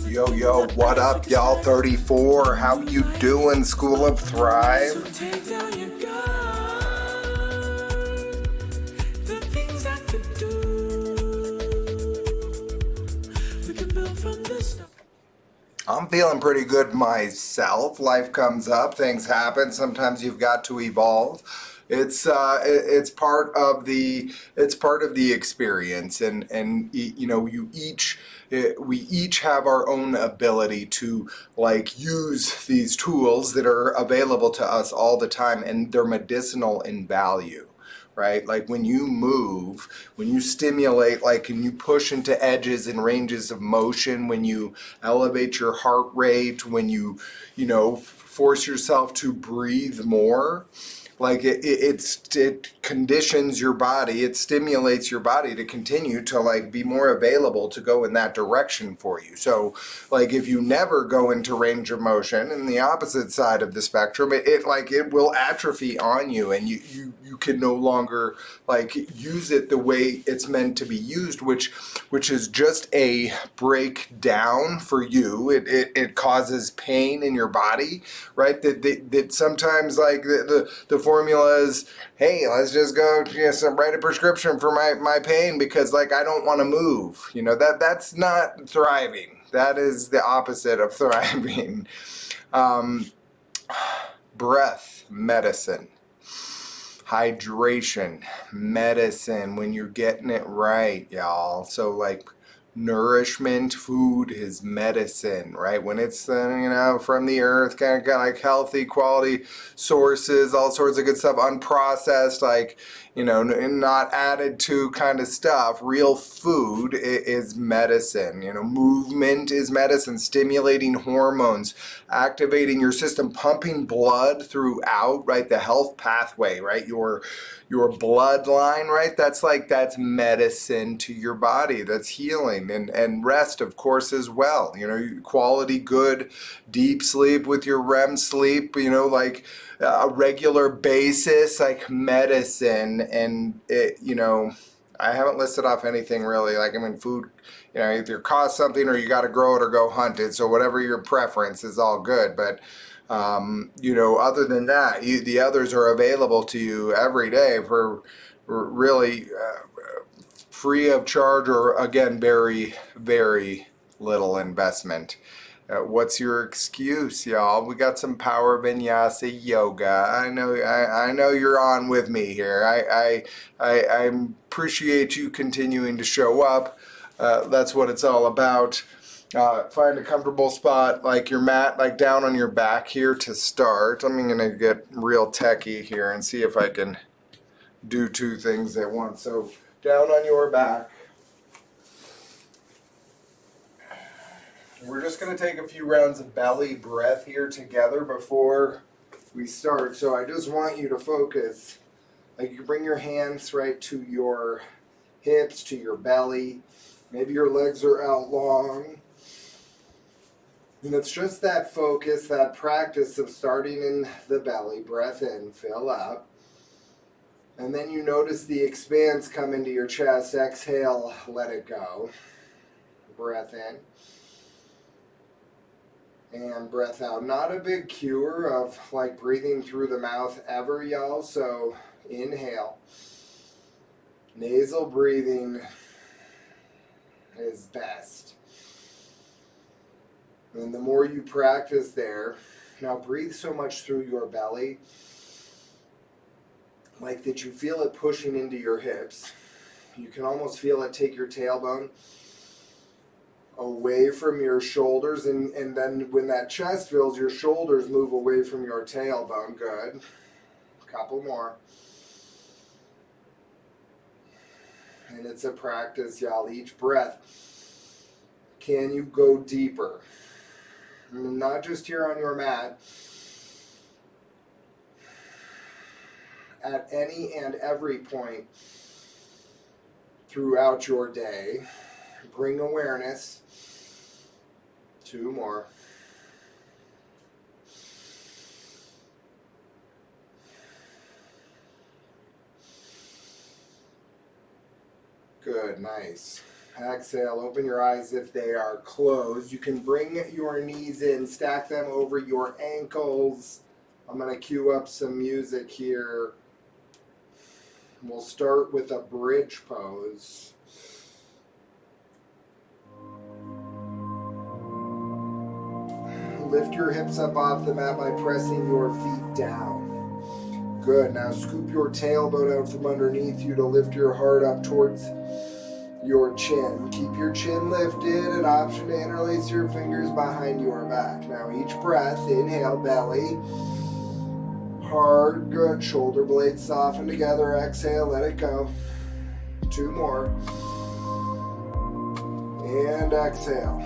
Yo, yo, what up, y'all? 34. How you doing, School of Thrive? I'm feeling pretty good myself. Life comes up, things happen. Sometimes you've got to evolve. It's part of the experience, and you know we each have our own ability to like use these tools that are available to us all the time, and they're medicinal in value. Right? Like when you move, when you stimulate, like, and you push into edges and ranges of motion, when you elevate your heart rate, when you force yourself to breathe more, like it conditions your body, it stimulates your body to continue to like be more available to go in that direction for you. So like if you never go into range of motion and the opposite side of the spectrum, it will atrophy on you, and you can no longer like use it the way it's meant to be used, which is just a breakdown for you. It causes pain in your body, right? That sometimes like the formula is, hey, let's just go write a prescription for my pain because like I don't want to move. That's not thriving. That is the opposite of thriving. Breath medicine. Hydration medicine when you're getting it right, y'all. So like nourishment food is medicine, right? When it's from the earth, kind of like healthy quality sources, all sorts of good stuff, unprocessed, like not added to kind of stuff. Real food is medicine. Movement is medicine. Stimulating hormones, activating your system, pumping blood throughout, right? The health pathway, right? Your bloodline, right? That's medicine to your body. That's healing. And rest, of course, as well. Quality, good, deep sleep with your REM sleep, like a regular basis, like medicine. And I haven't listed off anything really. Like, I mean, food, either cost something or you got to grow it or go hunt it. So whatever your preference is all good. But other than that, the others are available to you every day for really free of charge, or again, very, very little investment. What's your excuse, y'all? We got some Power Vinyasa Yoga. I know you're on with me here. I appreciate you continuing to show up. That's what it's all about. Find a comfortable spot, like your mat, like down on your back here to start. I'm gonna get real techie here and see if I can do two things at once. So down on your back. We're just gonna take a few rounds of belly breath here together before we start. So I just want you to focus. Like you bring your hands right to your hips, to your belly. Maybe your legs are out long. And it's just that focus, that practice of starting in the belly, breath in, fill up. And then you notice the expanse come into your chest, exhale, let it go. Breath in. And breath out. Not a big cure of like breathing through the mouth ever, y'all. So inhale. Nasal breathing is best. And the more you practice there, now breathe so much through your belly, like that you feel it pushing into your hips. You can almost feel it take your tailbone away from your shoulders, and then when that chest fills, your shoulders move away from your tailbone. Good. A couple more. And it's a practice, y'all. Each breath, can you go deeper? Not just here on your mat, at any and every point throughout your day. Bring awareness. Two more. Good, nice. Exhale, open your eyes if they are closed. You can bring your knees in, stack them over your ankles. I'm going to cue up some music here. We'll start with a bridge pose. Lift your hips up off the mat by pressing your feet down. Good. Now scoop your tailbone out from underneath you to lift your heart up towards your chin. Keep your chin lifted, an option to interlace your fingers behind your back. Now each breath, inhale, belly. Hard, good. Shoulder blades soften together. Exhale, let it go. 2 more. And exhale.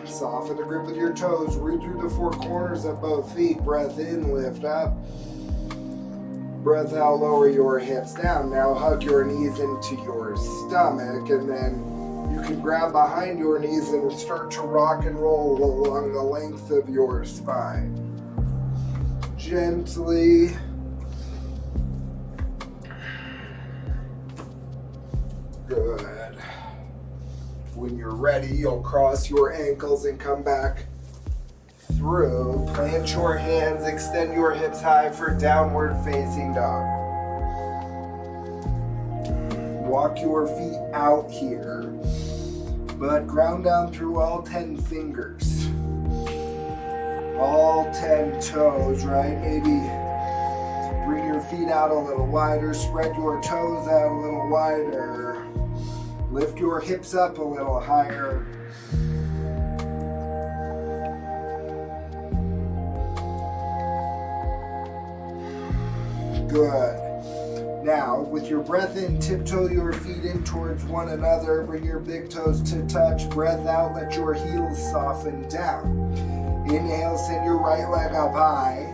Soften the grip with your toes. Root through the 4 corners of both feet. Breath in, lift up. Breath out, lower your hips down. Now hug your knees into your stomach, and then you can grab behind your knees and start to rock and roll along the length of your spine. Gently. Good. When you're ready, you'll cross your ankles and come back through. Plant your hands, extend your hips high for downward facing dog. Walk your feet out here, but ground down through all 10 fingers. All 10 toes, right? Maybe bring your feet out a little wider, spread your toes out a little wider. Lift your hips up a little higher. Good. Now, with your breath in, tiptoe your feet in towards one another. Bring your big toes to touch. Breath out, let your heels soften down. Inhale, send your right leg up high.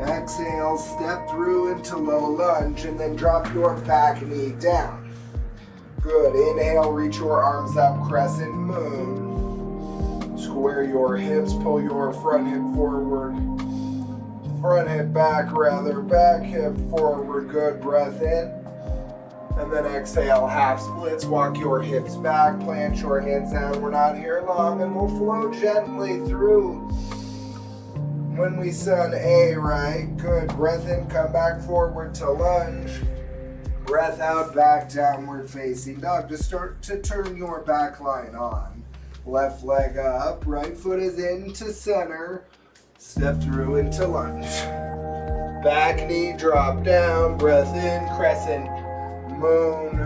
Exhale, step through into low lunge and then drop your back knee down. Good. Inhale, reach your arms up, crescent moon. Square your hips, pull your front hip forward. Front hip back, back hip forward. Good. Breath in. And then exhale, half splits. Walk your hips back, plant your hands down. We're not here long, and we'll flow gently through. When we sun A, right? Good. Breath in, come back forward to lunge. Breath out, back downward facing dog. Just start to turn your back line on. Left leg up, right foot is into center. Step through into lunge. Back knee drop down, breath in, crescent moon.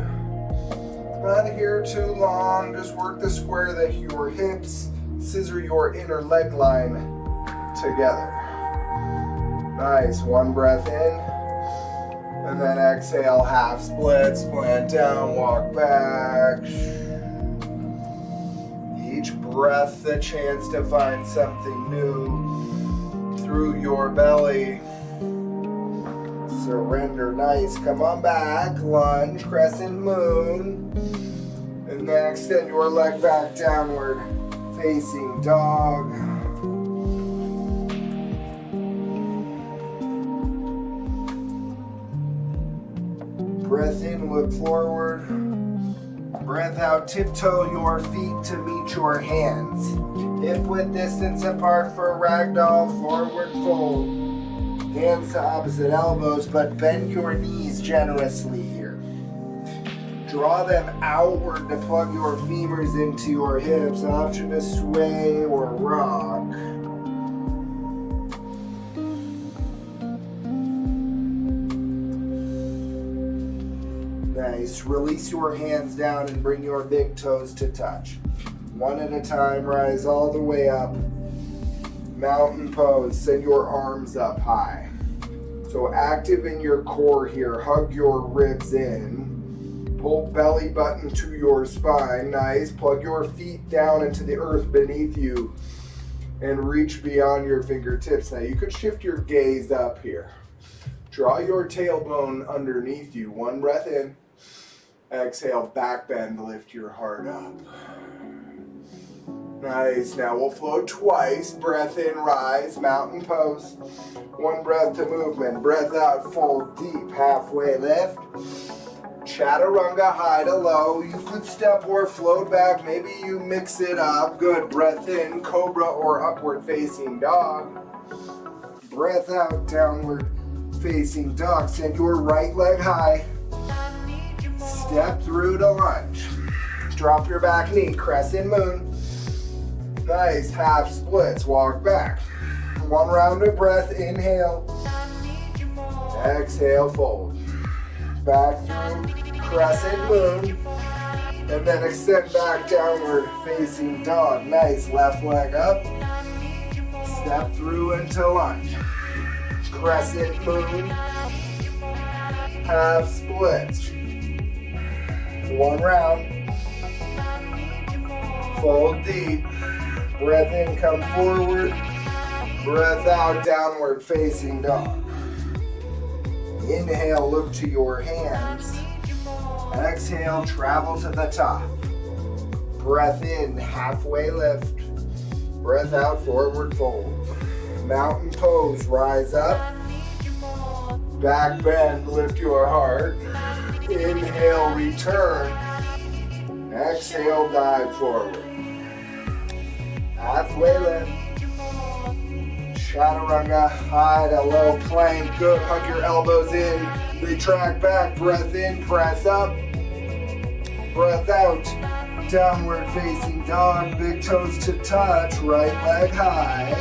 Not here too long, just work to square your hips, scissor your inner leg line together. Nice, 1 breath in, and then exhale, half splits, plant down, walk back. Each breath a chance to find something new through your belly. Surrender, nice. Come on back, lunge, crescent moon. And then extend your leg back downward, facing dog. Breath in, look forward. Breath out, tiptoe your feet to meet your hands. Hip width distance apart for ragdoll, forward fold. Hands to opposite elbows, but bend your knees generously here. Draw them outward to plug your femurs into your hips. Option to sway or rock. Nice. Release your hands down and bring your big toes to touch. One at a time, rise all the way up. Mountain pose, send your arms up high. So active in your core here, hug your ribs in. Pull belly button to your spine, nice. Plug your feet down into the earth beneath you and reach beyond your fingertips. Now you could shift your gaze up here. Draw your tailbone underneath you. 1 breath in. Exhale, back bend, lift your heart up. Nice, now we'll flow twice. Breath in, rise, mountain pose. 1 breath to movement. Breath out, fold deep, halfway lift. Chaturanga, high to low. You could step or float back. Maybe you mix it up. Good. Breath in, cobra or upward facing dog. Breath out, downward facing dog. Send your right leg high. Step through to lunge. Drop your back knee, crescent moon. Nice, half splits, walk back. One round of breath, inhale. Exhale, fold. Back through crescent moon. And then extend back, downward facing dog. Nice, left leg up. Step through into lunge. Crescent moon. Half splits. One round. Fold deep. Breath in, come forward. Breath out, downward facing dog. Inhale, look to your hands. Exhale, travel to the top. Breath in, halfway lift. Breath out, forward fold. Mountain pose, rise up. Back bend, lift your heart. Inhale, return. Exhale, dive forward. Halfway lift. Chaturanga, high to low plank. Good, hug your elbows in. Retract back, breath in, press up. Breath out, downward facing dog. Big toes to touch, right leg high.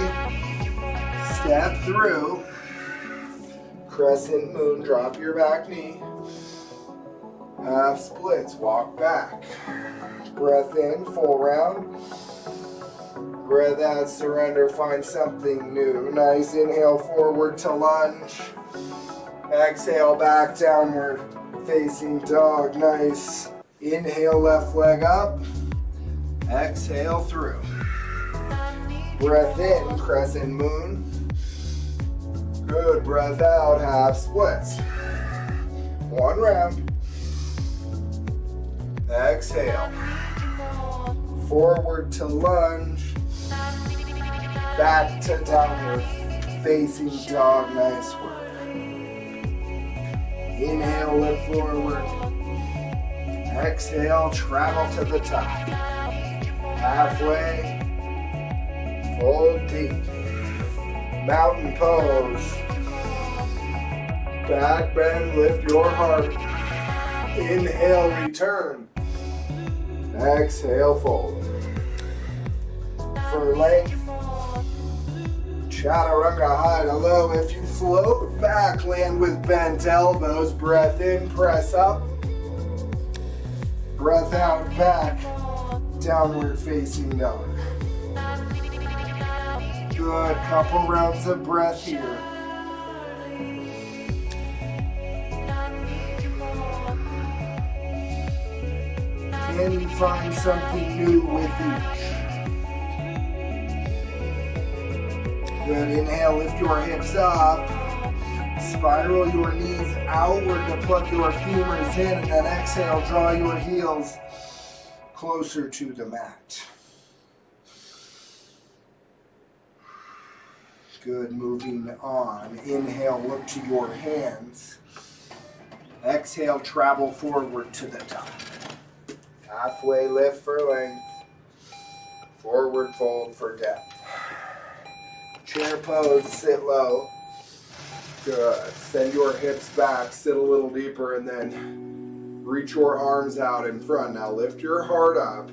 Step through. Crescent moon, drop your back knee. Half splits, walk back. Breath in, full round. Breath out, surrender, find something new. Nice, inhale forward to lunge. Exhale back, downward facing dog. Nice. Inhale, left leg up. Exhale through. Breath in, crescent moon. Good, breath out, half splits. One round. Exhale. Forward to lunge. Back to downward facing dog. Nice work. Inhale, lift forward. Exhale, travel to the top. Halfway. Fold deep. Mountain pose. Back bend, lift your heart. Inhale, return. Exhale, fold. For length. Chaturanga, high to low. If you float back, land with bent elbows. Breath in, press up. Breath out, back. Downward facing dog. Good, couple rounds of breath here. Can you find something new with each? Good, inhale, lift your hips up. Spiral your knees outward to plug your femurs in, and then exhale, draw your heels closer to the mat. Good, moving on. Inhale, look to your hands. Exhale, travel forward to the top. Halfway lift for length. Forward fold for depth. Chair pose, sit low. Good. Send your hips back, sit a little deeper, and then reach your arms out in front. Now lift your heart up.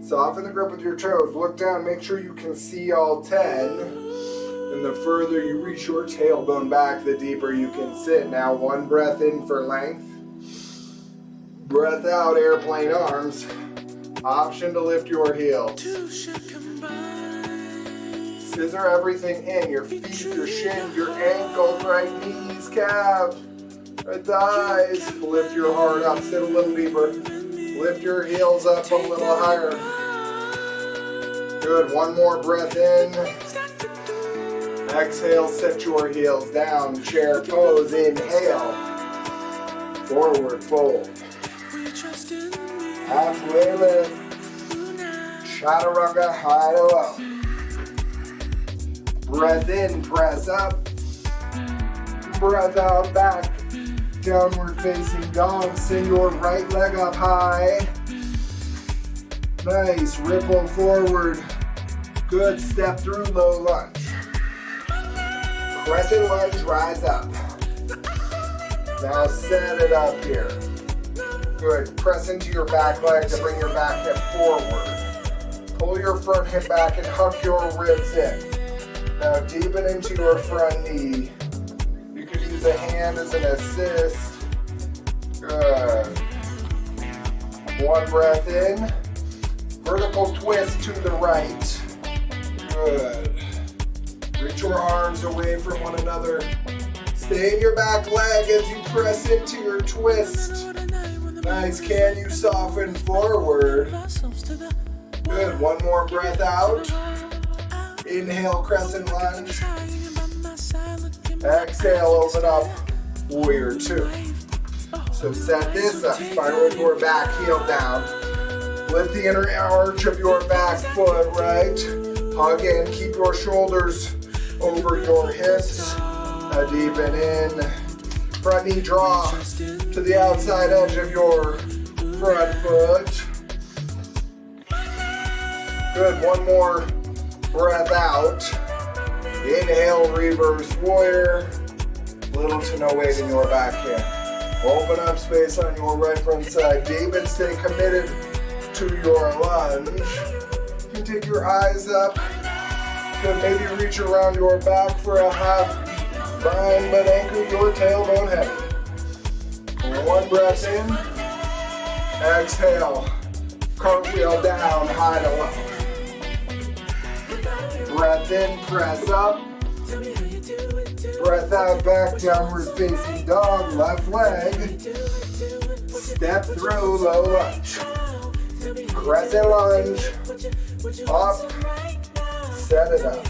Soften the grip with your toes. Look down, make sure you can see all 10. And the further you reach your tailbone back, the deeper you can sit. Now one breath in for length. Breath out, airplane arms. Option to lift your heels. Scissor everything in. Your feet, your shins, your ankles, right knees, calves, right thighs. Lift your heart up, sit a little deeper. Lift your heels up a little higher. Good, one more breath in. Exhale, set your heels down. Chair pose, inhale. Forward fold. Halfway lift. Chaturanga, high to low. Breath in, press up. Breath out, back. downward facing dog. Send your right leg up high. Nice, ripple forward. Good, step through low lunge. Crescent lunge, rise up. Now set it up here. Good, press into your back leg to bring your back hip forward. Pull your front hip back and hug your ribs in. Now deepen into your front knee. You could use a hand as an assist. Good. One breath in. Vertical twist to the right. Good. Reach your arms away from one another. Stay in your back leg as you press into your twist. Nice. Can you soften forward? Good. One more breath out. Inhale, crescent lunge. Exhale, open up, warrior two. So set this up. Spiral your back heel down. Lift the inner arch of your back foot, right? Hug in, keep your shoulders over your hips. Deepen in. Front knee draw to the outside edge of your front foot. Good, one more breath out. Inhale, reverse warrior. Little to no weight in your back here. Open up space on your right front side. Deep, stay committed to your lunge. You can take your eyes up. Good, maybe reach around your back for a half bind, but anchor your tailbone heavy. One breath in. Exhale. Cartwheel down, high to low. Breath in, press up. Breath out, back, downward facing dog, left leg. Step through, low lunge. Crescent lunge. Up. Set it up.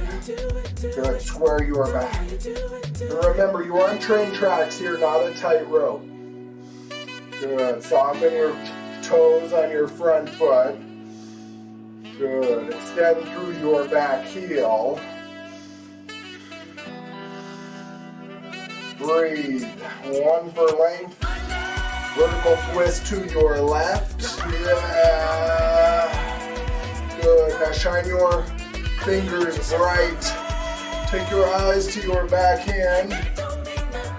Good, square your back. And remember, you are on train tracks here, not a tight rope. Good, soften your toes on your front foot. Good, extend through your back heel. Breathe, one for length. Vertical twist to your left. Yeah. Good, now shine your fingers bright. Take your eyes to your back hand.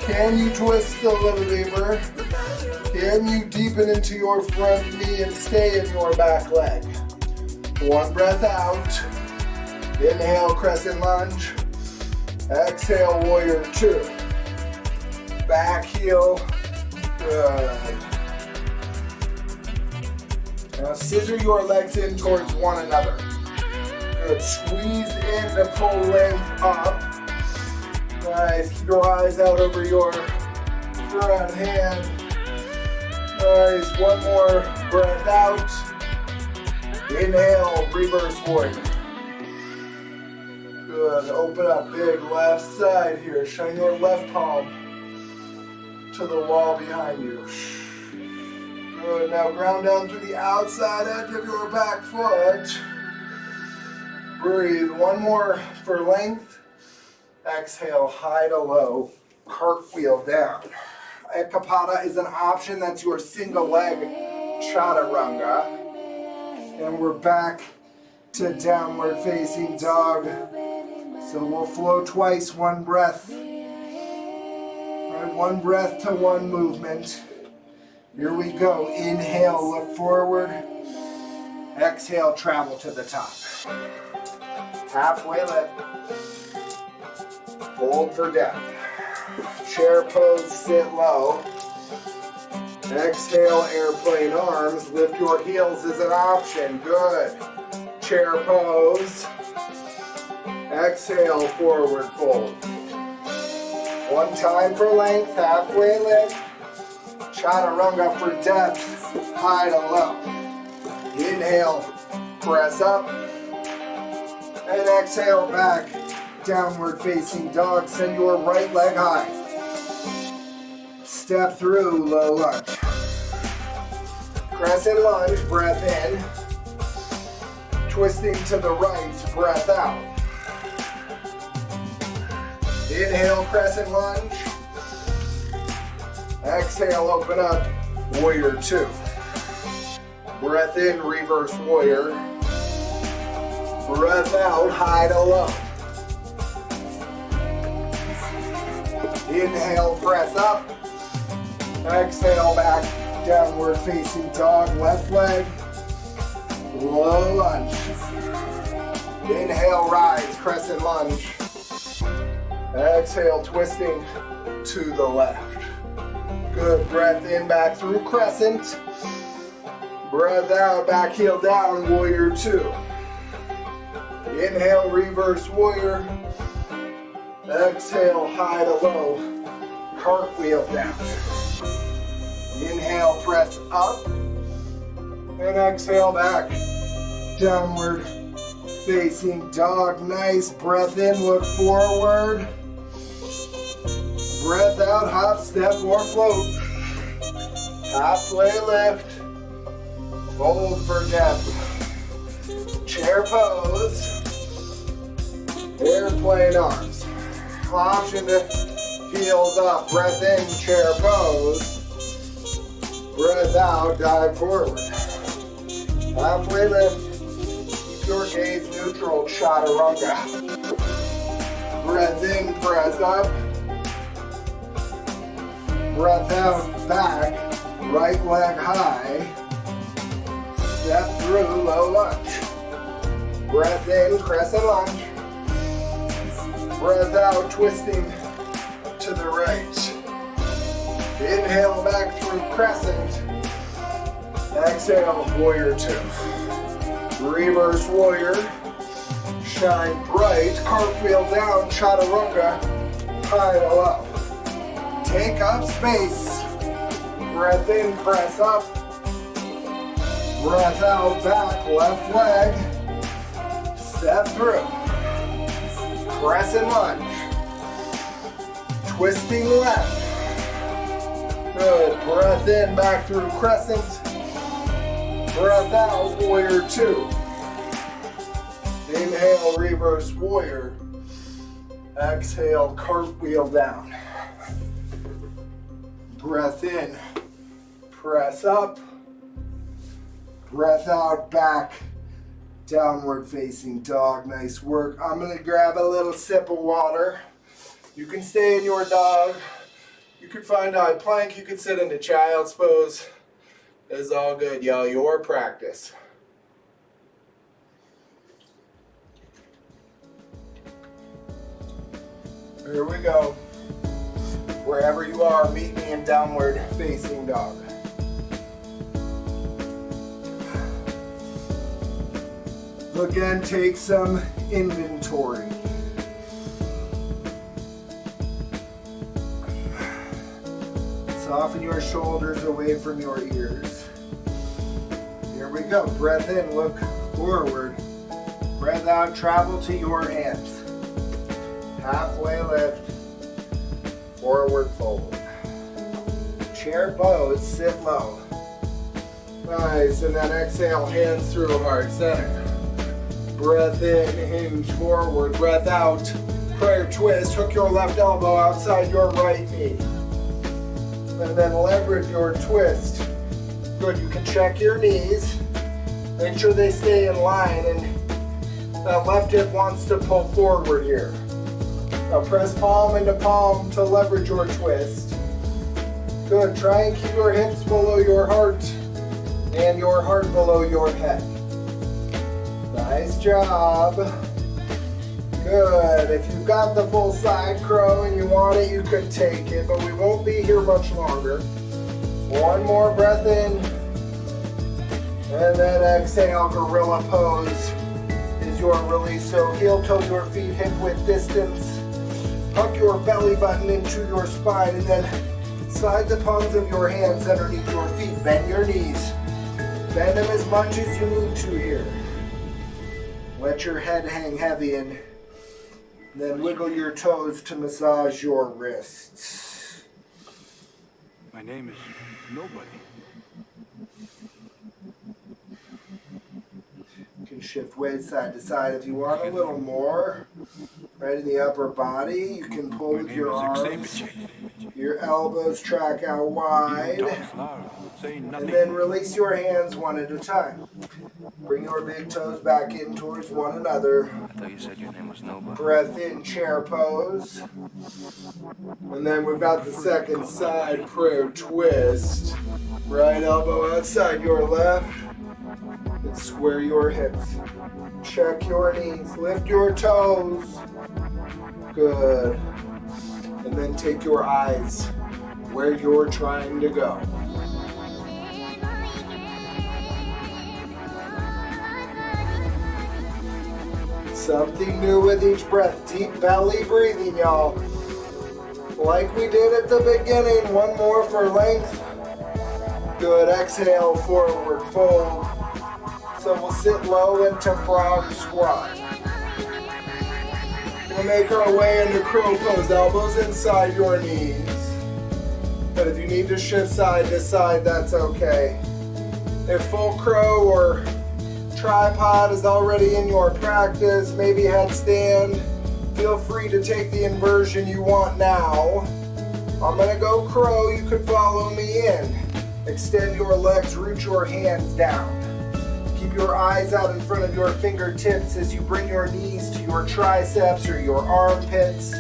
Can you twist a little deeper? Can you deepen into your front knee and stay in your back leg? One breath out. Inhale, crescent lunge. Exhale, warrior two. Back heel. Good. Now scissor your legs in towards one another. Good. Squeeze in to pull length up. Nice. Keep your eyes out over your front hand. Nice. One more breath out. Inhale, reverse warrior. Good. Open up big left side here. Shine your left palm to the wall behind you. Good. Now ground down to the outside edge of your back foot. Breathe. One more for length. Exhale, high to low. Cartwheel down. Ekapada is an option. That's your single leg chaturanga. And we're back to downward facing dog. So we'll flow twice, one breath. Right, one breath to one movement. Here we go. Inhale, look forward. Exhale, travel to the top. Halfway lift. Hold for depth. Chair pose, sit low. Exhale, airplane arms. Lift your heels is an option. Good. Chair pose. Exhale, forward fold. One time for length, halfway lift. Chaturanga for depth, high to low. Inhale, press up. And exhale back, downward facing dog. Send your right leg high. Step through, low lunge. Crescent lunge, breath in. Twisting to the right, breath out. Inhale, crescent lunge. Exhale, open up, warrior two. Breath in, reverse warrior. Breath out, high to low. Inhale, press up. Exhale, back, downward facing dog, left leg. Low lunge. Inhale, rise, crescent lunge. Exhale, twisting to the left. Good, breath in, back through crescent. Breath out, back heel down, warrior two. Inhale, reverse warrior. Exhale, high to low, cartwheel down. Inhale, press up. And exhale, back. Downward facing dog, nice. Breath in, look forward. Breath out, hop, step, or float. Halfway lift. Hold for depth. Chair pose. Airplane arms. Option to heels up. Breath in, chair pose. Breath out, dive forward. Halfway lift. Keep your gaze neutral, chaturanga. Breath in, press up. Breath out, back, right leg high. Step through, low lunge. Breath in, crescent lunge. Breath out, twisting to the right. Inhale back through crescent. Exhale, warrior two. Reverse warrior. Shine bright, cartwheel down, chaturanga, high to low. Take up space. Breath in, press up. Breath out, back, left leg. Step through. Crescent lunge. Twisting left. Good. Breath in, back through crescent. Breath out, warrior two. Inhale, reverse warrior. Exhale, cartwheel down. Breath in, press up. Breath out, back, downward facing dog. Nice work. I'm gonna grab a little sip of water. You can stay in your dog. You can find a plank. You can sit into child's pose. It's all good, y'all. Your practice. Here we go. Wherever you are, meet me in downward facing dog. Again, take some inventory. Soften your shoulders away from your ears. Here we go. Breath in, look forward. Breath out, travel to your hands. Halfway lift. Forward fold. Chair pose, sit low. Nice, and then exhale, hands through heart center. Breath in, hinge forward. Breath out, prayer twist. Hook your left elbow outside your right knee. And then leverage your twist. Good, you can check your knees. Make sure they stay in line, and that left hip wants to pull forward here. Now press palm into palm to leverage your twist. Good, try and keep your hips below your heart and your heart below your head. Nice job. Good, if you've got the full side crow and you want it, you could take it, but we won't be here much longer. One more breath in, and then exhale, gorilla pose is your release. So heel toe your feet hip width distance. Tuck your belly button into your spine, and then slide the palms of your hands underneath your feet. Bend your knees. Bend them as much as you need to here. Let your head hang heavy, and then wiggle your toes to massage your wrists. My name is Nobody. You can Shift weight side to side. If you want a little more, right in the upper body, you can pull My with name your is arms. Exhibit. Your elbows track out You wide. talk loud, say And nothing. then release your hands one at a time. Bring your big toes back in towards one another. I thought you said your name was Nova. Breath in, chair pose. And then we've got the second side prayer twist. Right elbow outside your left. And square your hips. Check your knees. Lift your toes. Good. And then take your eyes where you're trying to go. Something new with each breath. Deep belly breathing, y'all. Like we did at the beginning. One more for length. Good. Exhale, forward fold. So we'll sit low into frog squat. We'll make our way into crow pose. Elbows inside your knees. But if you need to shift side to side, that's okay. If full crow or tripod is already in your practice, maybe headstand, feel free to take the inversion you want now. I'm gonna go crow, you could follow me in. Extend your legs, root your hands down. Keep your eyes out in front of your fingertips as you bring your knees to your triceps or your armpits.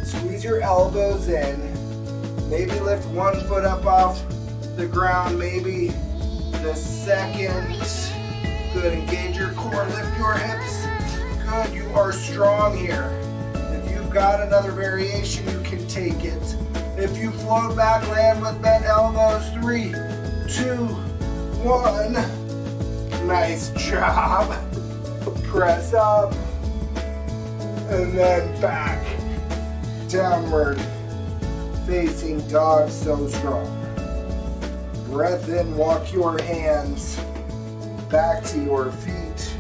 Squeeze your elbows in. Maybe lift one foot up off the ground, maybe the second. Good, engage your core, lift your hips. Good, you are strong here. If you've got another variation, you can take it. If you float back, land with bent elbows. 3, 2, 1. Nice job. Press up. And then back. Downward facing dog, so strong. Breath in, walk your hands back to your feet.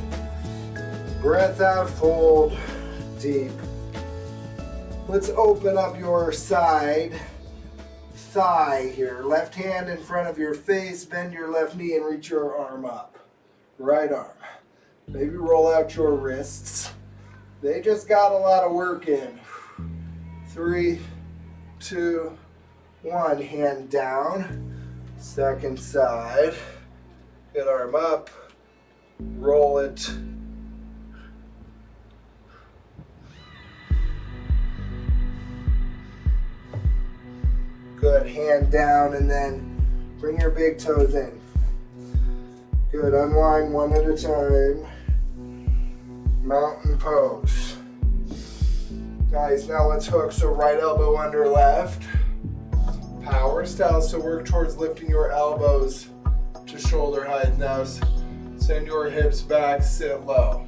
Breath out, fold deep. Let's open up your side thigh here. Left hand in front of your face, bend your left knee and reach your arm up. Right arm. Maybe roll out your wrists. They just got a lot of work in. 3, 2, 1. Hand down. Second side. Good, arm up. Roll it. Good, hand down and then bring your big toes in. Good, unwind one at a time. Mountain pose. Nice, now let's hook. So right elbow under left. Power style, so work towards lifting your elbows to shoulder height. Now send your hips back, sit low.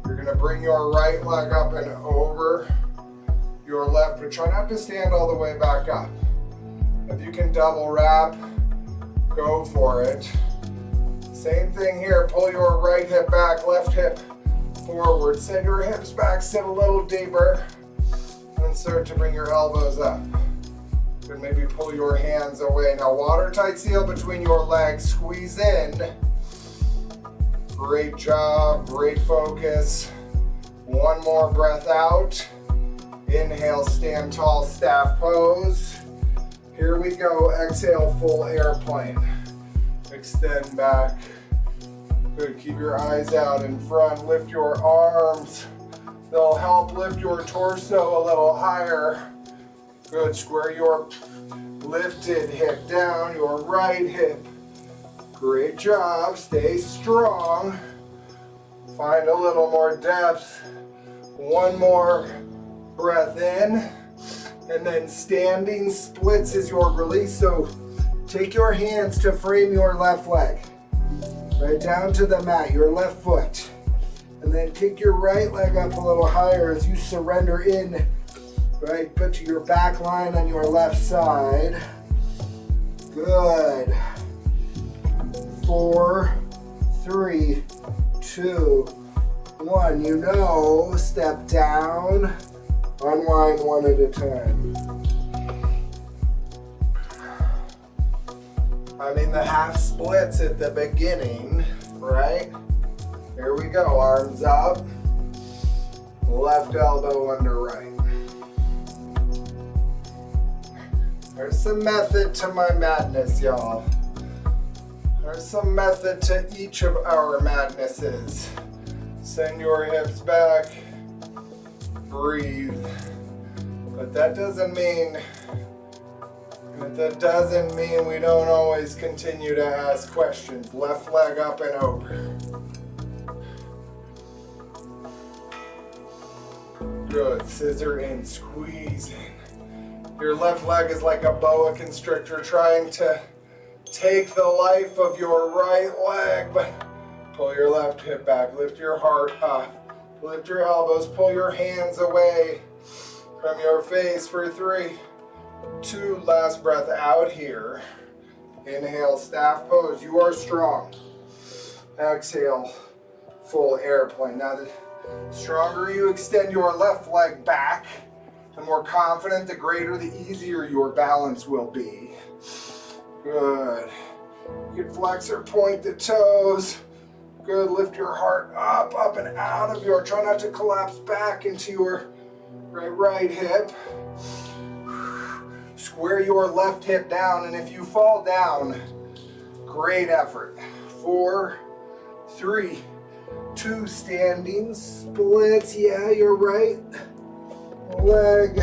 You're gonna bring your right leg up and over your left, but try not to stand all the way back up. If you can double wrap, go for it. Same thing here, pull your right hip back, left hip forward. Send your hips back, sit a little deeper, and start to bring your elbows up. Good, maybe pull your hands away. Now watertight seal between your legs, squeeze in. Great job, great focus. One more breath out. Inhale, stand tall, staff pose. Here we go, exhale, full airplane. Extend back. Good, keep your eyes out in front, lift your arms. They'll help lift your torso a little higher. Good, square your lifted hip down, your right hip. Great job, stay strong. Find a little more depth. One more breath in. And then standing splits is your release. So take your hands to frame your left leg. Right down to the mat, your left foot. And then kick your right leg up a little higher as you surrender in. Right, put your back line on your left side. Good. 4, 3, 2, 1. You know, step down, unwind one at a time. I mean, the half splits at the beginning, right? Here we go, arms up. Left elbow under right. There's some method to my madness, y'all. There's some method to each of our madnesses. Send your hips back. Breathe. But that doesn't mean we don't always continue to ask questions. Left leg up and over. Good. Scissor in, squeeze in. Your left leg is like a boa constrictor trying to take the life of your right leg, but pull your left hip back. Lift your heart up. Lift your elbows. Pull your hands away from your face for 3, 2. Last breath out here. Inhale, staff pose. You are strong. Exhale, full airplane. Now the stronger you extend your left leg back, the more confident, the greater, the easier your balance will be. Good. You can flex or point the toes. Good. Lift your heart up, up and out of your, try not to collapse back into your right hip. Square your left hip down, and if you fall down, great effort. 4, 3, 2, standing splits. Yeah, your right leg.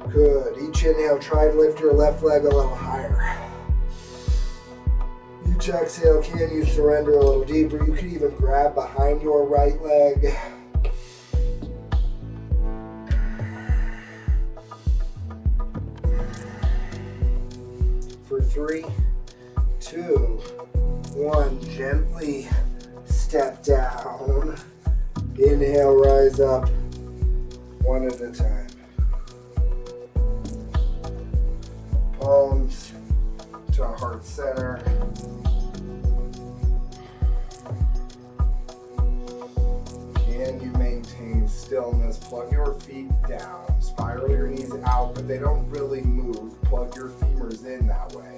Good. Each inhale, try and lift your left leg a little higher. Each exhale, can you surrender a little deeper? You can even grab behind your right leg. For 3, 2, 1, gently step down. Inhale, rise up, one at a time. Palms to heart center. Can you maintain stillness? Plug your feet down. Spiral your knees out, but they don't really move. Plug your femurs in that way.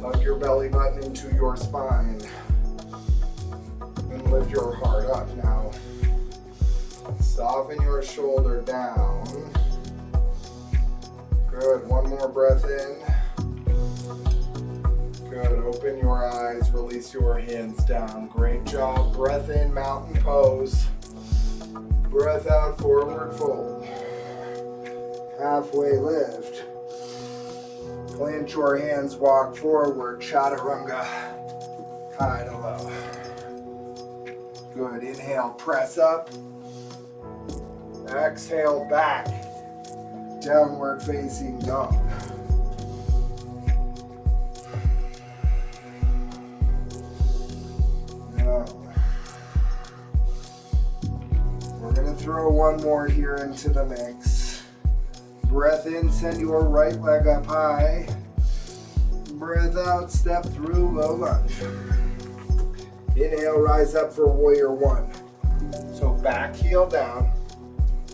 Hug your belly button into your spine. And lift your heart up now. Soften your shoulder down. Good. One more breath in. Good. Open your eyes. Release your hands down. Great job. Breath in, mountain pose. Breath out, forward fold. Halfway lift. Plant your hands, walk forward. Chaturanga. High to low. Good. Inhale, press up. Exhale, back. Downward facing dog. Now, we're going to throw one more here into the mix. Breath in, send your right leg up high. Breath out, step through low lunge. Inhale, rise up for warrior one. So back heel down.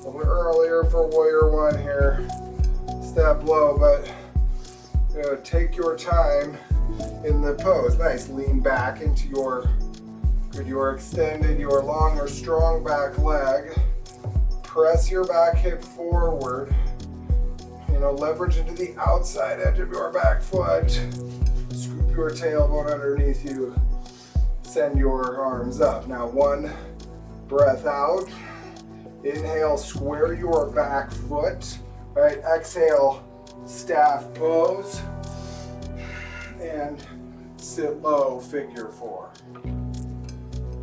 A little earlier for warrior one here. Step low, but take your time in the pose. Nice, lean back into your extended, your long or strong back leg. Press your back hip forward. Leverage into the outside edge of your back foot. Scoop your tailbone underneath you. Send your arms up. Now one breath out. Inhale, square your back foot. Right, exhale, staff pose. And sit low, figure four.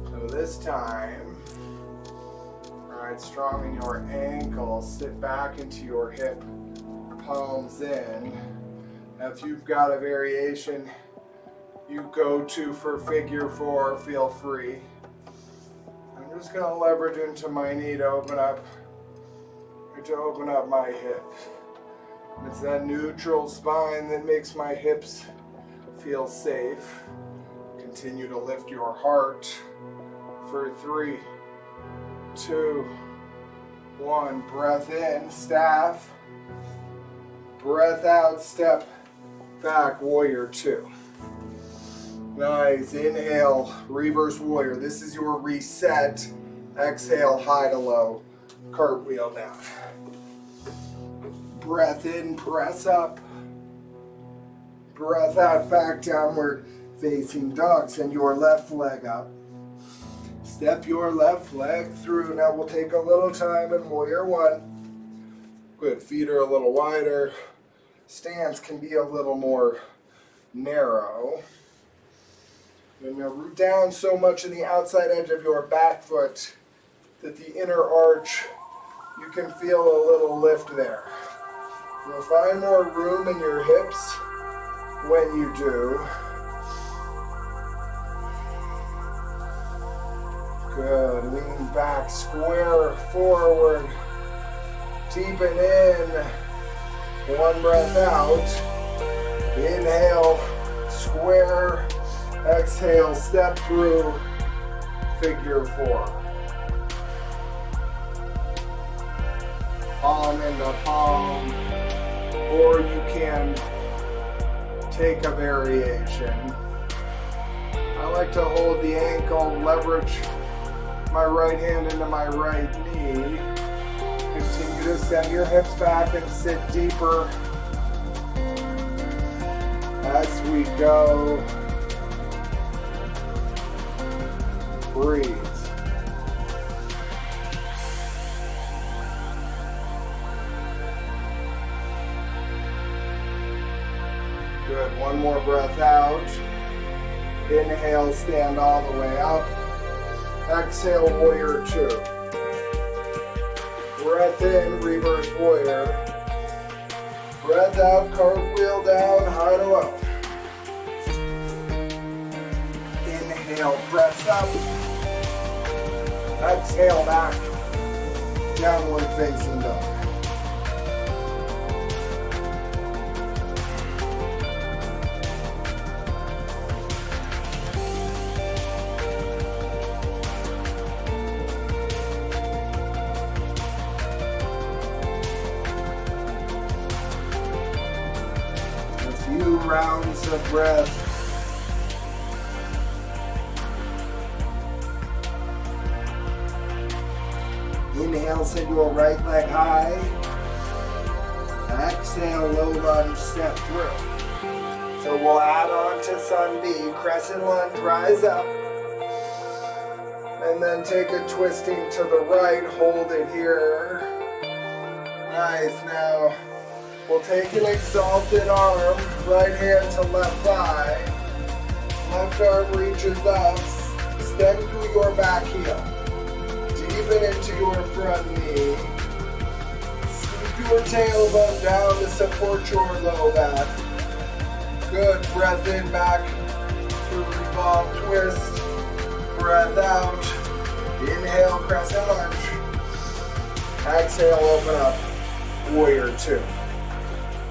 So this time, all right, strong in your ankles. Sit back into your hip. Palms in. Now if you've got a variation you go to for figure four, feel free. I'm just going to leverage into my knee to open up my hip. It's that neutral spine that makes my hips feel safe. Continue to lift your heart for 3, 2, 1. Breath in, staff. Breath out, step back, warrior two. Nice. Inhale, reverse warrior. This is your reset. Exhale, high to low. Cartwheel down. Breath in, press up. Breath out, back downward facing dog. Send your left leg up. Step your left leg through. Now we'll take a little time in warrior one. Good. Feet are a little wider. Stance can be a little more narrow. And you'll root down so much in the outside edge of your back foot that the inner arch, you can feel a little lift there. You'll find more room in your hips when you do. Good. Lean back, square forward. Deepen in. One breath out. Inhale, square. Exhale, step through, figure four. Palm into palm, or you can take a variation. I like to hold the ankle, leverage my right hand into my right knee. Continue to send your hips back and sit deeper as we go. Breathe. Good. One more breath out. Inhale, stand all the way up. Exhale, warrior two. Breath in, reverse warrior. Breath out, cartwheel down, high to low. Inhale, press up. Exhale back, downward facing dog. A few rounds of breath. Inhale, send your right leg high. Exhale, low lunge, step through. So we'll add on to sun B, crescent lunge, rise up. And then take a twisting to the right, hold it here. Nice, now we'll take an exalted arm, right hand to left thigh. Left arm reaches up, extend through your back heel. Deepen into your front knee. Scoop your tailbone down to support your low back. Good. Breath in back to revolve twist. Breath out. Inhale, crescent lunge. Exhale, open up. Warrior two.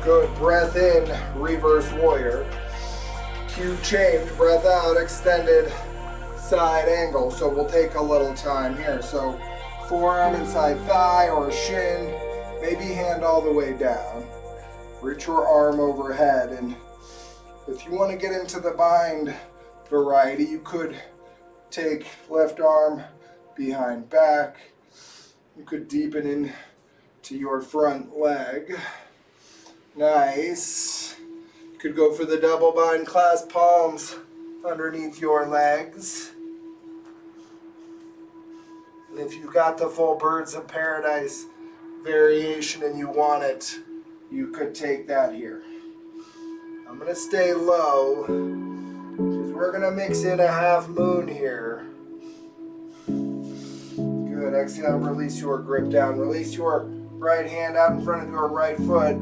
Good. Breath in, reverse warrior. Cue change. Breath out, extended side angle. So we'll take a little time here. So forearm inside thigh or shin, maybe hand all the way down. Reach your arm overhead, and if you want to get into the bind variety, you could take left arm behind back. You could deepen in to your front leg. Nice. You could go for the double bind, clasp palms underneath your legs. And if you got the full birds of paradise variation and you want it, you could take that here. I'm going to stay low because we're going to mix in a half moon here. Good. Exhale, release your grip down. Release your right hand out in front of your right foot.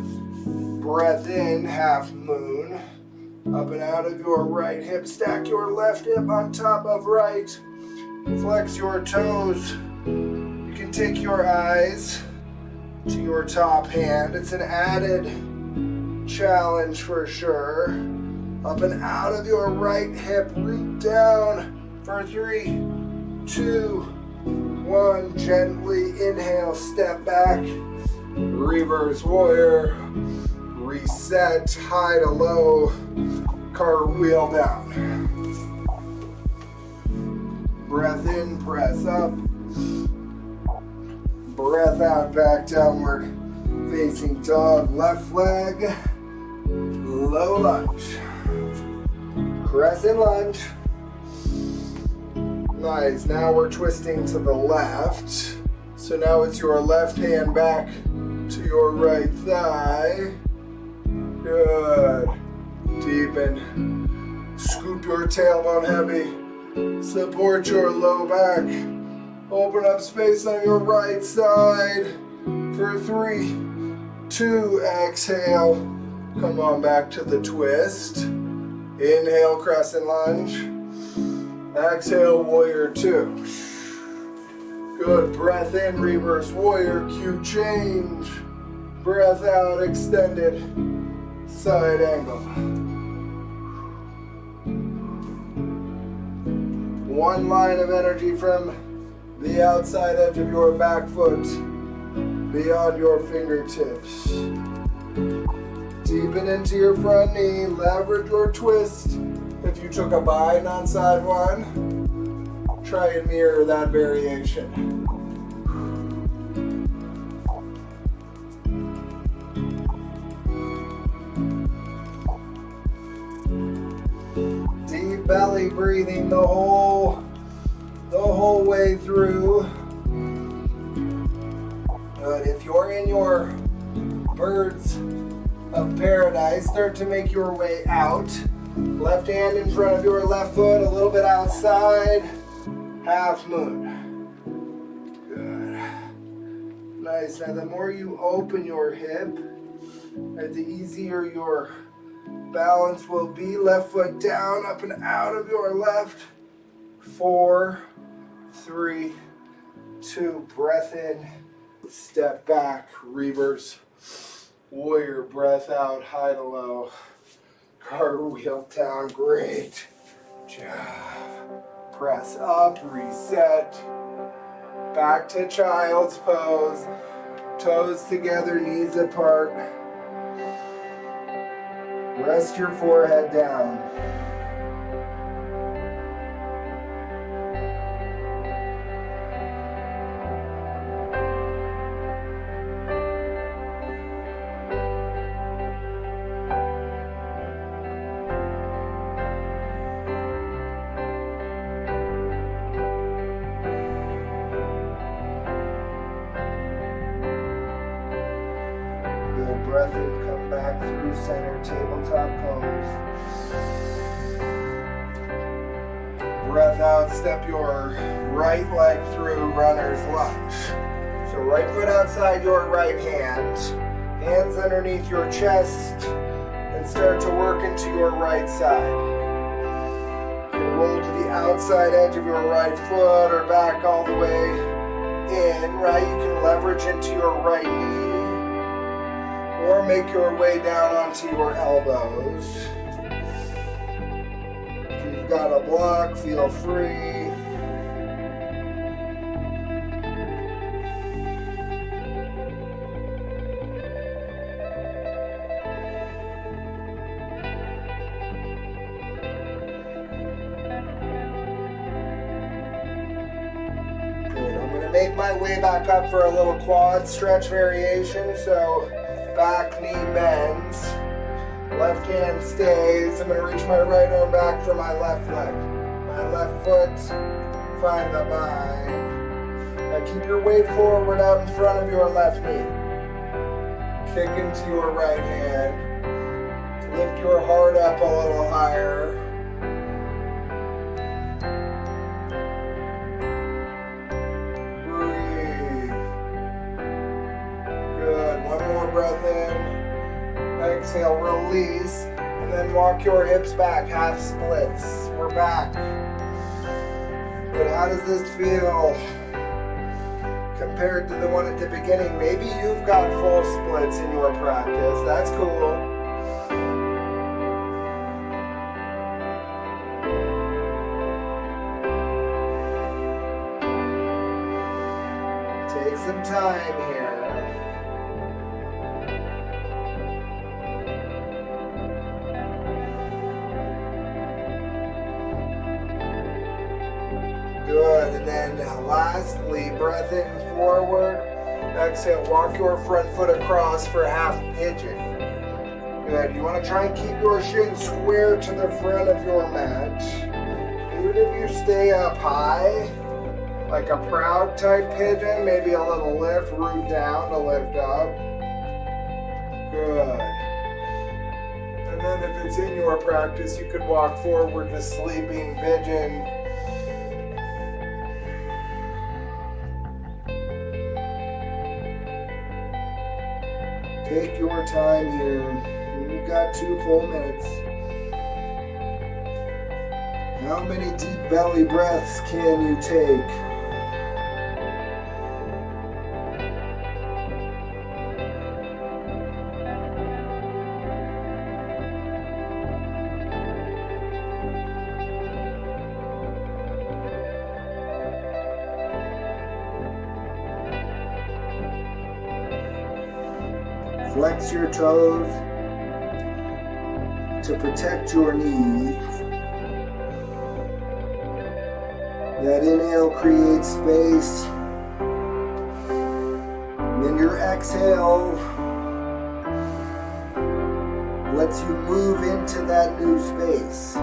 Breath in, half moon. Up and out of your right hip. Stack your left hip on top of right. Flex your toes. You can take your eyes to your top hand. It's an added challenge for sure. Up and out of your right hip. Root down for 3, 2, 1. Gently inhale, step back. Reverse warrior. Reset, high to low. Cartwheel down. Breath in, press up. Breath out, back downward. Facing dog, left leg. Low lunge. Crescent lunge. Nice. Now we're twisting to the left. So now it's your left hand back to your right thigh. Good. Deepen. Scoop your tailbone heavy. Support your low back. Open up space on your right side. For 3, 2, exhale. Come on back to the twist. Inhale, crescent lunge. Exhale, warrior 2. Good. Breath in, reverse warrior, Q change. Breath out, extended side angle. One line of energy from the outside edge of your back foot beyond your fingertips. Deepen into your front knee, leverage your twist. If you took a bind on side 1, try and mirror that variation. Deep belly breathing the whole way through. Good. If you're in your birds of paradise, start to make your way out. Left hand in front of your left foot, a little bit outside. Half moon. Good. Nice. Now the more you open your hip, the easier your balance will be. Left foot down, up and out of your left. 4, 3, 2, breath in, step back, reverse, warrior, breath out, high to low, cartwheel down, great job. Press up, reset, back to child's pose, toes together, knees apart. Rest your forehead down. Breath in, come back through center, tabletop pose. Breath out, step your right leg through runner's lunge. So right foot outside your right hand, hands underneath your chest, and start to work into your right side. Roll to the outside edge of your right foot or back all the way in, right? You can leverage into your right knee, or make your way down onto your elbows. If you've got a block, feel free. Good, I'm gonna make my way back up for a little quad stretch variation, so back knee bends, left hand stays. I'm going to reach my right arm back for my left leg. My left foot, find the bind. Now keep your weight forward out in front of your left knee. Kick into your right hand. Lift your heart up a little higher. Breath in, exhale, release, and then walk your hips back, half splits. We're back. But how does this feel compared to the one at the beginning? Maybe you've got full splits in your practice. That's cool. Take some time here. Good. Lastly, breath in forward. Exhale, walk your front foot across for half pigeon. Good. You want to try and keep your shin square to the front of your mat. Even if you stay up high, like a proud type pigeon, maybe a little lift, root down to lift up. Good. And then if it's in your practice, you could walk forward to sleeping pigeon. Take your time here. You've got 2 full minutes. How many deep belly breaths can you take? Flex your toes to protect your knees. That inhale creates space. And your exhale lets you move into that new space.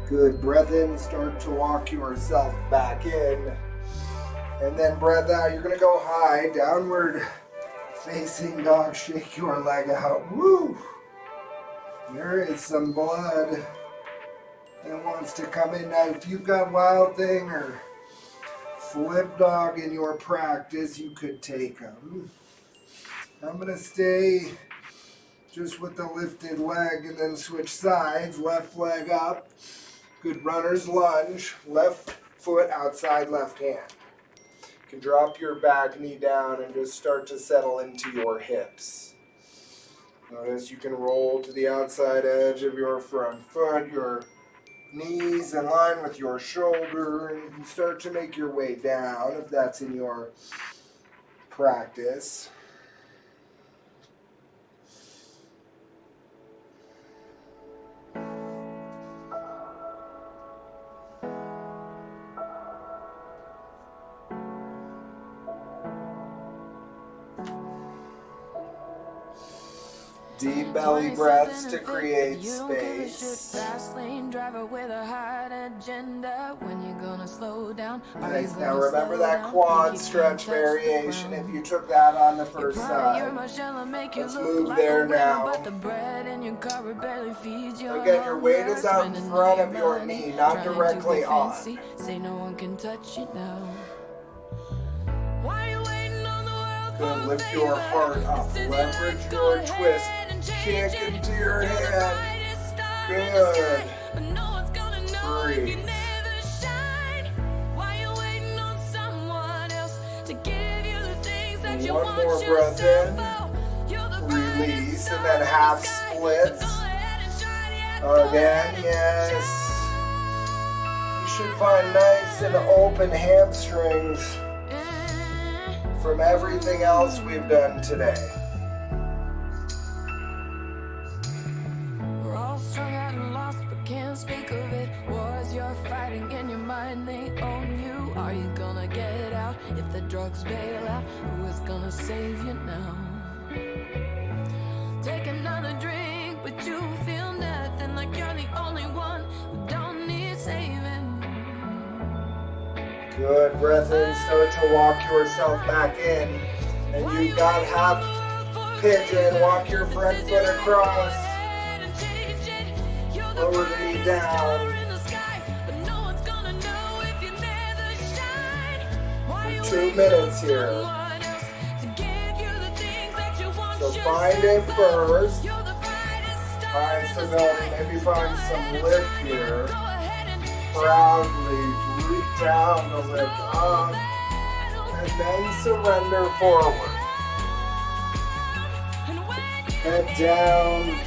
Good. Breath in, start to walk yourself back in. And then breath out. You're going to go high, downward facing dog. Shake your leg out. Woo! There is some blood that wants to come in. Now, if you've got Wild Thing or Flip Dog in your practice, you could take them. I'm going to stay just with the lifted leg and then switch sides. Left leg up. Good runner's lunge, left foot outside left hand. You can drop your back knee down and just start to settle into your hips. Notice you can roll to the outside edge of your front foot, your knees in line with your shoulder, and you can start to make your way down if that's in your practice. Deep belly breaths to create space. Nice. Now remember that quad stretch variation if you took that on the first side. Let's move there now. Again, your weight is out in front of your knee, not directly on. Good. Lift your heart up. Leverage your twist. Kick into your hand. Good. Breathe. And one more breath in. Release. And then half splits. Again, yes. You should find nice and open hamstrings from everything else we've done today. We're all strung out and lost but can't speak of it. Wars you're fighting in your mind, they own you. Are you gonna get out if the drugs bail out? Who is gonna save you now? Take another drink but you feel nothing, like you're the only one who don't need saving. Good. Breath in. Start to walk yourself back in. And you've got half pigeon. Walk your front foot across. Lower the knee down. For 2 minutes here. So find it first. Find stability. Maybe find some lift here. Proudly root down to lift up. And then surrender forward. Head down.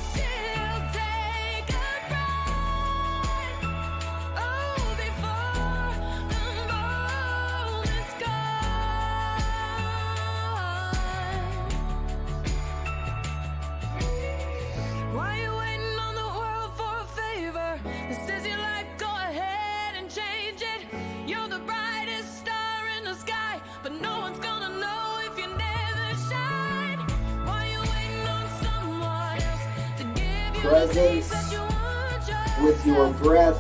Presence with your breath,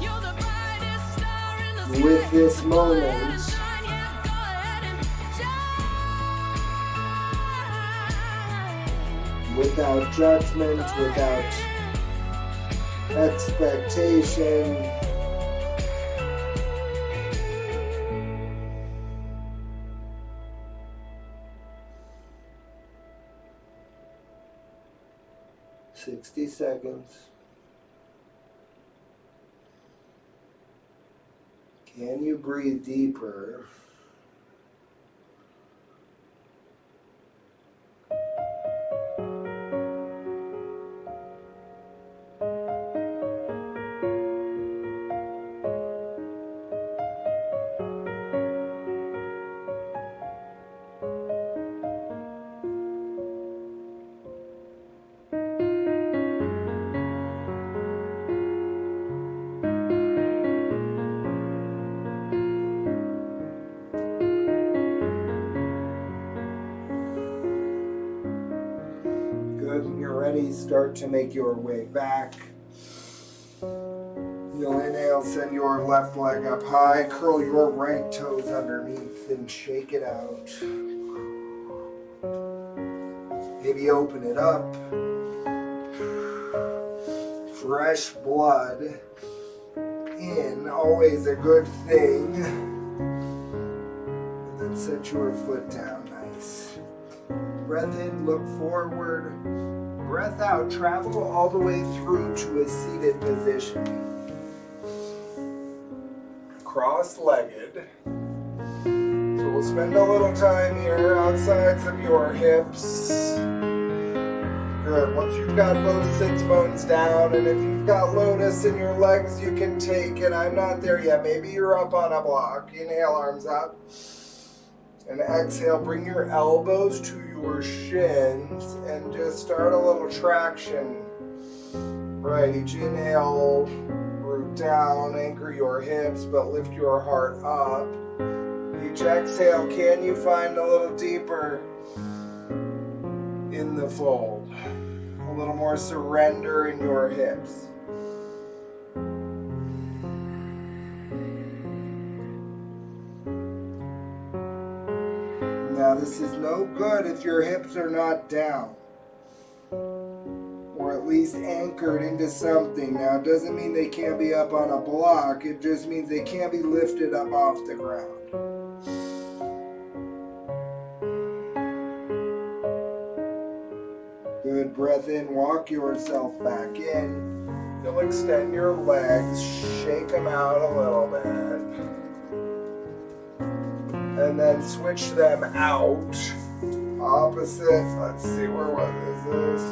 with this moment. Without judgment, without expectation. "60 seconds. Can you breathe deeper? Good, when you're ready, start to make your way back. You'll inhale, send your left leg up high, curl your right toes underneath and shake it out. Maybe open it up. Fresh blood in, always a good thing. And then set your foot down, nice. Breath in, look forward. Breath out, travel all the way through to a seated position. Cross-legged. So we'll spend a little time here, outsides of your hips. Good, once you've got both sits bones down, and if you've got lotus in your legs, you can take it. I'm not there yet, maybe you're up on a block. Inhale, arms up. And exhale, bring your elbows to your shins and just start a little traction. Right, each inhale, root down, anchor your hips, but lift your heart up. Each exhale, can you find a little deeper in the fold? A little more surrender in your hips. Now this is no good if your hips are not down, or at least anchored into something. Now it doesn't mean they can't be up on a block, it just means they can't be lifted up off the ground. Good, breath in, walk yourself back in. You'll extend your legs, shake them out a little bit. And then switch them out. Opposite. Let's see, what is this?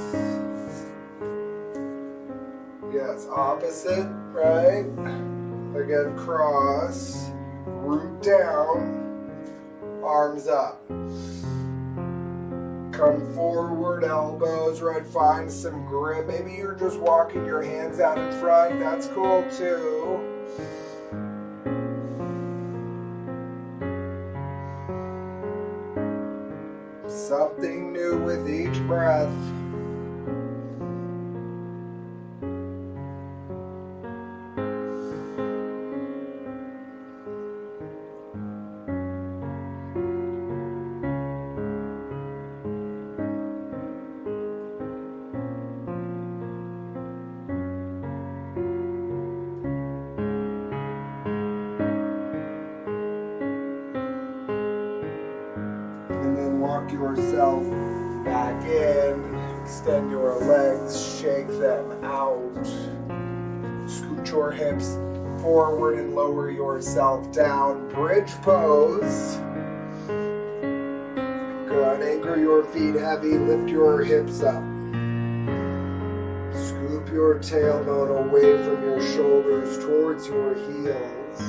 Yes, opposite, right? Again, cross. Root down. Arms up. Come forward, elbows, right? Find some grip. Maybe you're just walking your hands out in front. That's cool too. Something new with each breath. And then walk yourself back in. Extend your legs, shake them out. Scoot your hips forward and lower yourself down. Bridge pose. Good. Anchor your feet heavy. Lift your hips up. Scoop your tailbone away from your shoulders towards your heels.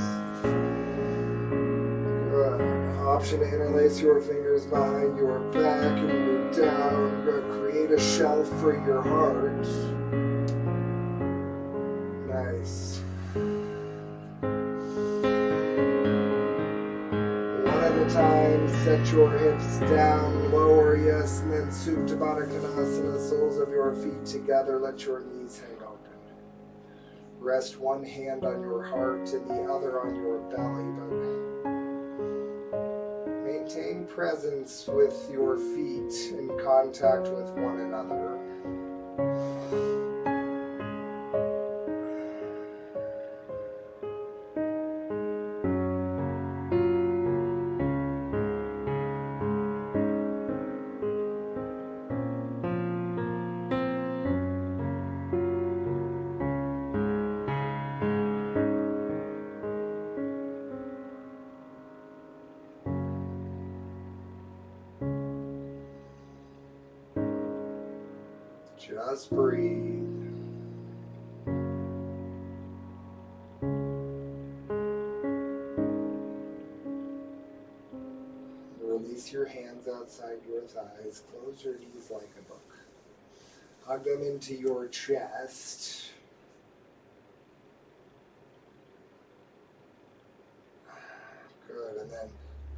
Good. Option to interlace your fingers behind your back and move down. Good. Create a shelf for your heart. Nice. One at a time, set your hips down, lower, yes, and then Supta Baddha Konasana, soles of your feet together, let your knees hang open. Rest one hand on your heart and the other on your belly, but maintain presence with your feet in contact with one another. Just breathe. Release your hands outside your thighs. Close your knees like a book. Hug them into your chest. Good, and then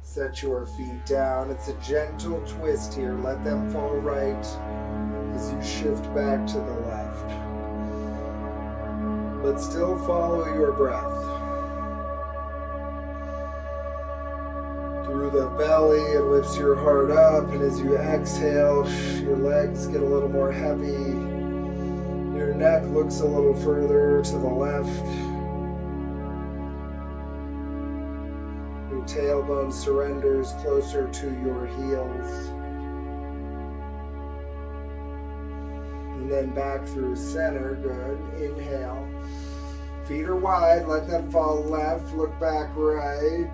set your feet down. It's a gentle twist here. Let them fall right as you shift back to the left. But still follow your breath. Through the belly, it lifts your heart up, and as you exhale, your legs get a little more heavy. Your neck looks a little further to the left. Your tailbone surrenders closer to your heels. And then back through center, good. Inhale. Feet are wide, let them fall left, look back right.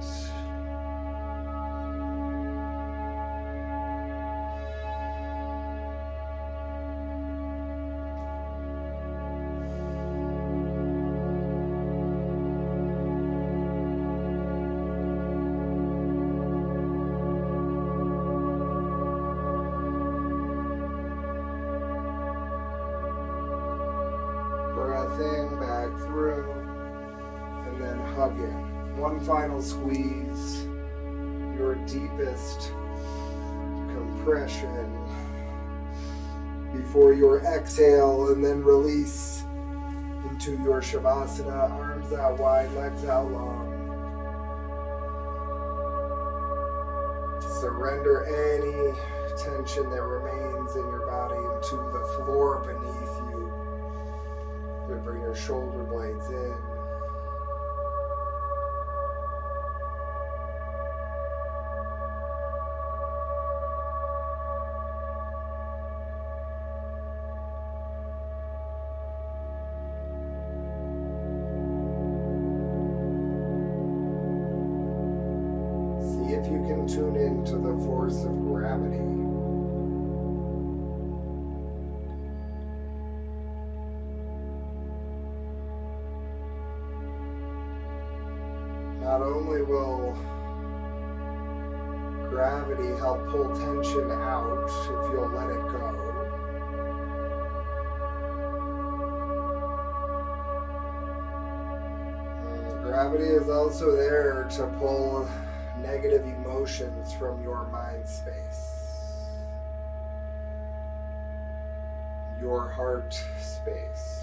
Breath in, back through, and then hug in. One final squeeze, your deepest compression before your exhale, and then release into your Shavasana, arms out wide, legs out long. Surrender any tension that remains in your body into the floor beneath you. Good, bring your shoulder blades in. See if you can tune into the force of gravity. Not only will gravity help pull tension out if you'll let it go, gravity is also there to pull negative emotions from your mind space, your heart space.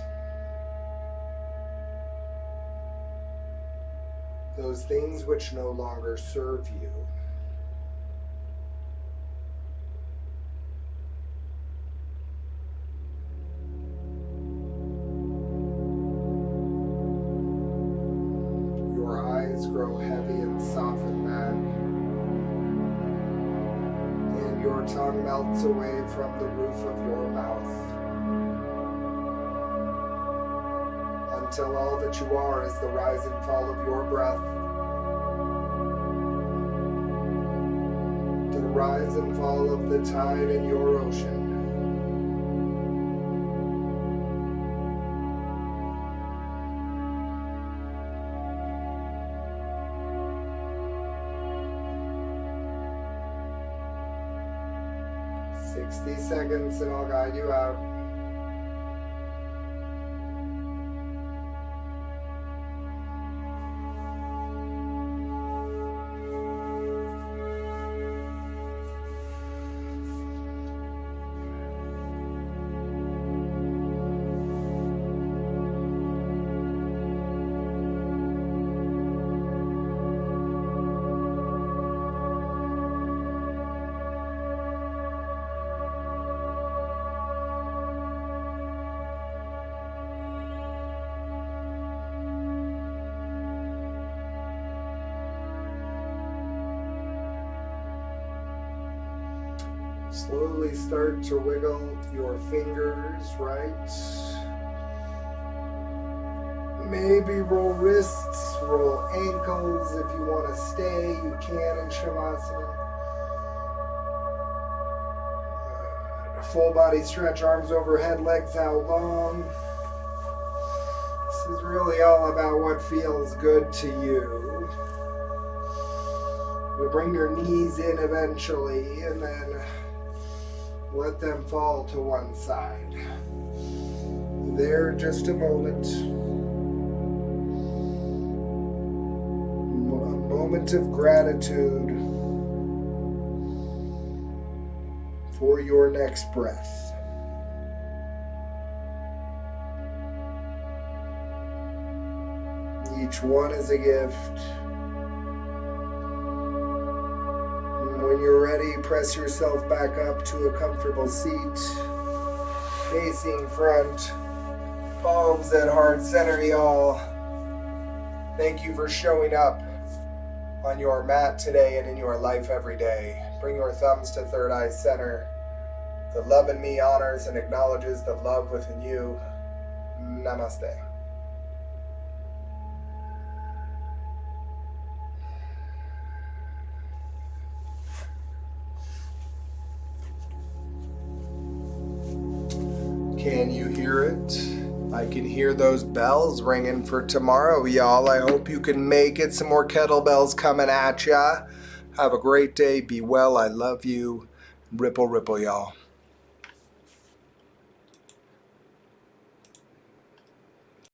Those things which no longer serve you. Your eyes grow heavy and soften back. And your tongue melts away from the roof of your mouth. Until all that you are is the rise and fall of your breath. The rise and fall of the tide in your ocean. Seconds and I'll guide you out. Slowly start to wiggle your fingers, right? Maybe roll wrists, roll ankles. If you want to stay, you can in Shavasana. Full body stretch, arms overhead, legs out long. This is really all about what feels good to you. You'll bring your knees in eventually and then let them fall to one side. There, just a moment. A moment of gratitude for your next breath. Each one is a gift. When you're ready, press yourself back up to a comfortable seat, facing front, palms at heart center, y'all. Thank you for showing up on your mat today and in your life every day. Bring your thumbs to third eye center. The love in me honors and acknowledges the love within you. Namaste. Can you hear it? I can hear those bells ringing for tomorrow, y'all. I hope you can make it. Some more kettlebells coming at ya. Have a great day. Be well. I love you. Ripple, ripple, y'all.